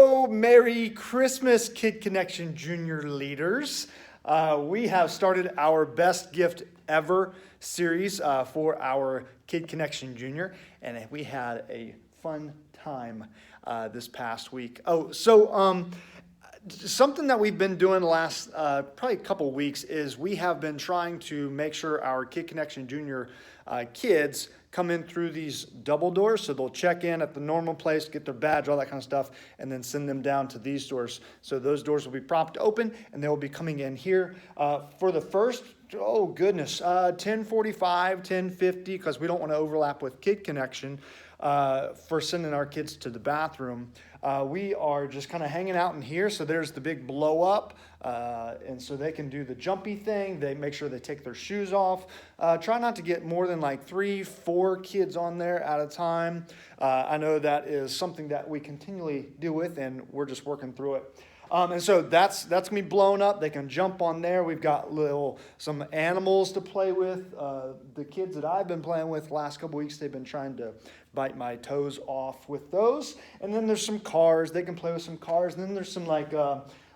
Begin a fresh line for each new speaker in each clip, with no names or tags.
Hello, Merry Christmas, Kid Connection Junior leaders. We have started our Best Gift Ever series for our Kid Connection Junior, and we had a fun time this past week. Something that we've been doing the last probably a couple weeks is we have been trying to make sure our Kid Connection Junior kids come in through these double doors. So they'll check in at the normal place, get their badge, all that kind of stuff, and then send them down to these doors. So those doors will be propped open, and they will be coming in here for the first, 10:45, 10:50, because we don't want to overlap with Kid Connection for sending our kids to the bathroom. We are just kind of hanging out in here. So there's the big blow up. And so they can do the jumpy thing. They make sure they take their shoes off. Try not to get more than like 3-4 kids on there at a time. I know that is something that we continually deal with, and we're just working through it. And so that's going to be blown up. They can jump on there. We've got some animals to play with. The kids that I've been playing with the last couple weeks, they've been trying to bite my toes off with those. And then there's some cars. They can play with some cars. And then there's some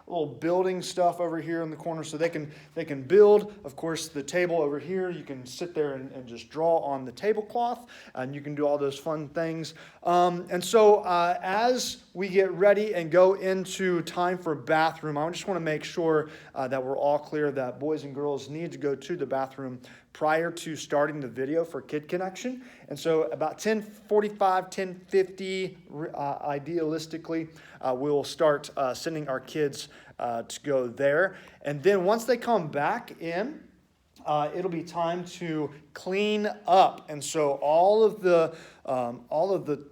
little building stuff over here in the corner, so they can build. Of course, the table over here, you can sit there and just draw on the tablecloth, and you can do all those fun things. And so as we get ready and go into time for bathroom, I just want to make sure that we're all clear that boys and girls need to go to the bathroom prior to starting the video for Kid Connection. And so about 10:45, 10:50, idealistically, we'll start sending our kids to go there. And then once they come back in, it'll be time to clean up. And so all of the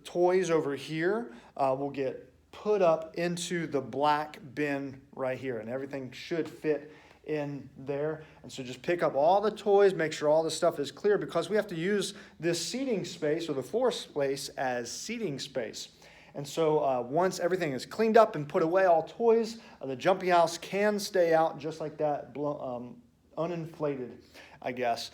toys over here will get put up into the black bin right here, and everything should fit in there. And so just pick up all the toys, make sure all the stuff is clear, because we have to use this seating space or the floor space as seating space. And so once everything is cleaned up and put away, all toys, the jumpy house can stay out just like that, uninflated, I guess.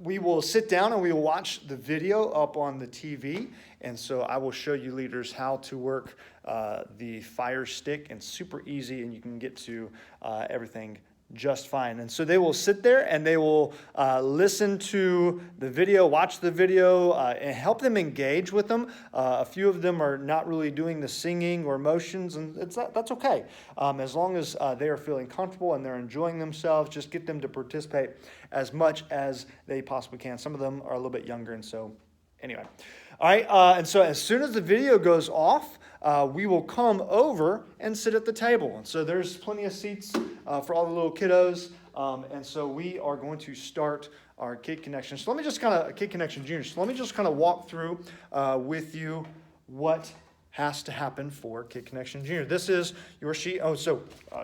We will sit down and we will watch the video up on the TV. And so I will show you leaders how to work the Fire Stick, and super easy, and you can get to everything just fine. And so they will sit there and they will listen to the video, watch the video, and help them engage with them. A few of them are not really doing the singing or motions, and that's okay. As long as they are feeling comfortable and they're enjoying themselves, just get them to participate as much as they possibly can. Some of them are a little bit younger, and so anyway. All right, and so as soon as the video goes off, we will come over and sit at the table. And so there's plenty of seats for all the little kiddos. And so we are going to start our Kid Connection. So let me just Kid Connection Junior. So let me just walk through with you what has to happen for Kid Connection Junior. This is your sheet.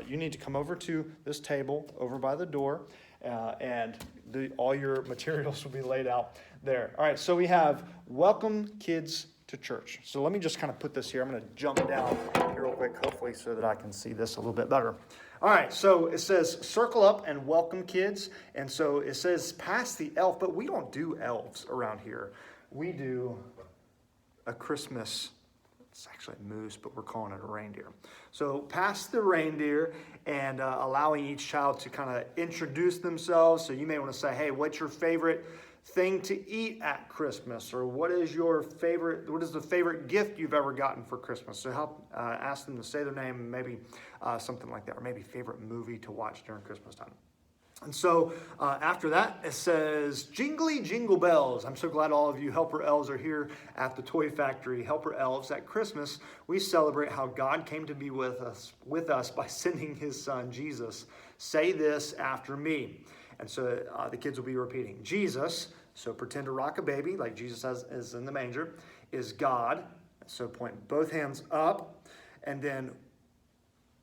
You need to come over to this table over by the door, and all your materials will be laid out there. All right, so we have Welcome Kids to Church. So let me just put this here. I'm going to jump down here real quick, hopefully, so that I can see this a little bit better. All right, so it says circle up and welcome kids. And so it says pass the elf, but we don't do elves around here. We do a Christmas. It's actually a moose, but we're calling it a reindeer. So pass the reindeer and allowing each child to introduce themselves. So you may want to say, hey, what's your favorite thing to eat at Christmas? Or what is the favorite gift you've ever gotten for Christmas? So help ask them to say their name, maybe something like that, or maybe favorite movie to watch during Christmas time. And so after that, it says, Jingly Jingle Bells. I'm so glad all of you Helper Elves are here at the Toy Factory. Helper Elves, at Christmas, we celebrate how God came to be with us by sending his son, Jesus. Say this after me. And so the kids will be repeating. Jesus, so pretend to rock a baby like Jesus is in the manger, is God. So point both hands up, and then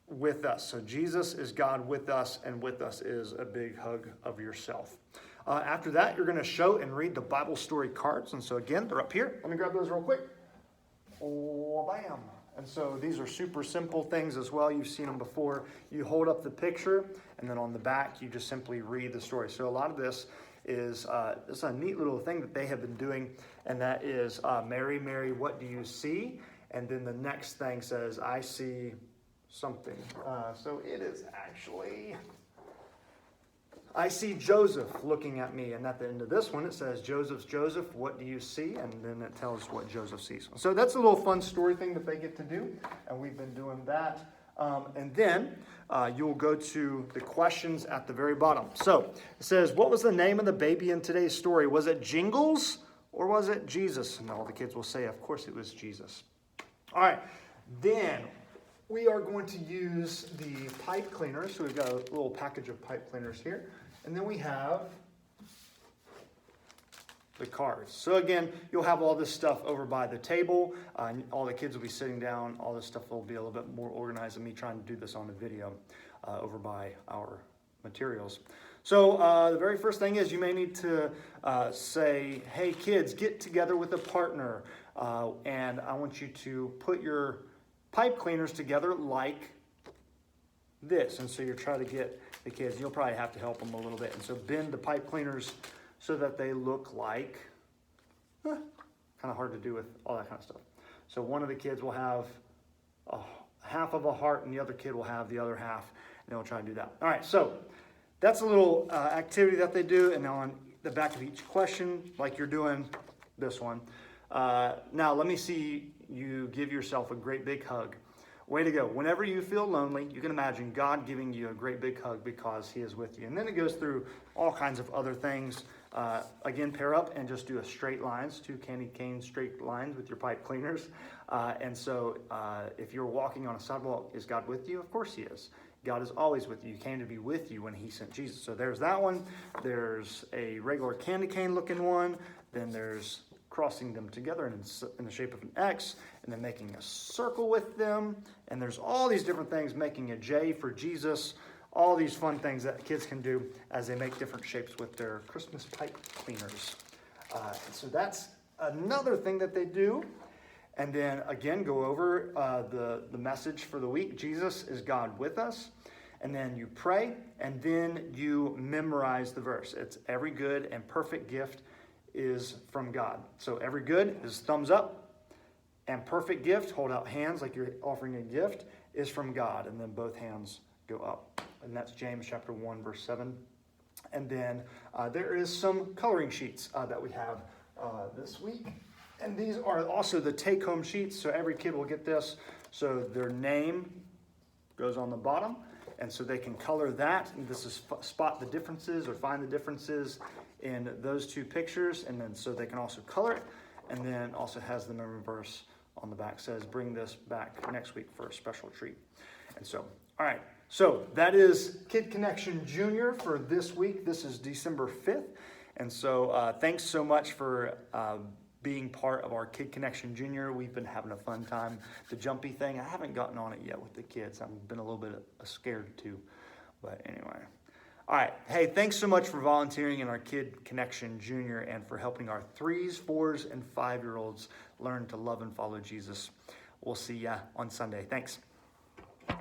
with us. So Jesus is God with us, and with us is a big hug of yourself. After that, you're going to show and read the Bible story cards. And so again, they're up here. Let me grab those real quick. Oh, bam. And so these are super simple things as well. You've seen them before. You hold up the picture, and then on the back, you just simply read the story. So a lot of this is it's a neat little thing that they have been doing, and that is Mary, Mary, what do you see? And then the next thing says, I see something. So it is actually, I see Joseph looking at me. And at the end of this one, it says, Joseph, what do you see? And then it tells what Joseph sees. So that's a little fun story thing that they get to do. And we've been doing that. And then you'll go to the questions at the very bottom. So it says, what was the name of the baby in today's story? Was it Jingles or was it Jesus? And all the kids will say, of course it was Jesus. All right, then we are going to use the pipe cleaners. So we've got a little package of pipe cleaners here. And then we have the cards. So again, you'll have all this stuff over by the table. All the kids will be sitting down. All this stuff will be a little bit more organized than me trying to do this on the video over by our materials. So the very first thing is you may need to say, hey kids, get together with a partner. And I want you to put your pipe cleaners together like this. And so you're trying to get the kids, you'll probably have to help them a little bit. And so bend the pipe cleaners so that they look like, kind of hard to do with all that kind of stuff. So one of the kids will have half of a heart and the other kid will have the other half. And they'll try to do that. All right, so that's a little activity that they do. And on the back of each question, like you're doing this one. Now let me see you give yourself a great big hug. Way to go. Whenever you feel lonely, you can imagine God giving you a great big hug because he is with you. And then it goes through all kinds of other things. Again, pair up and just do a straight lines, 2 candy cane straight lines with your pipe cleaners. And so if you're walking on a sidewalk, is God with you? Of course he is. God is always with you. He came to be with you when he sent Jesus. So there's that one. There's a regular candy cane looking one. Then there's crossing them together in the shape of an X, and then making a circle with them. And there's all these different things, making a J for Jesus, all these fun things that kids can do as they make different shapes with their Christmas pipe cleaners. So that's another thing that they do. And then again, go over the message for the week. Jesus is God with us. And then you pray, and then you memorize the verse. It's every good and perfect gift is from God. So every good is thumbs up, and perfect gift, hold out hands like you're offering a gift, is from God. And then both hands go up. And that's James chapter 1, verse 7. And then there is some coloring sheets that we have this week. And these are also the take-home sheets. So every kid will get this. So their name goes on the bottom. And so they can color that. And this is spot the differences or find the differences in those two pictures. And then so they can also color it. And then also has the memory verse on the back. Says, bring this back next week for a special treat. And so, all right. So that is Kid Connection Junior for this week. This is December 5th. And so thanks so much for being part of our Kid Connection Junior. We've been having a fun time. The jumpy thing, I haven't gotten on it yet with the kids. I've been a little bit scared too. But anyway. All right. Hey, thanks so much for volunteering in our Kid Connection Junior and for helping our 3s, 4s, and 5-year-olds learn to love and follow Jesus. We'll see ya on Sunday. Thanks.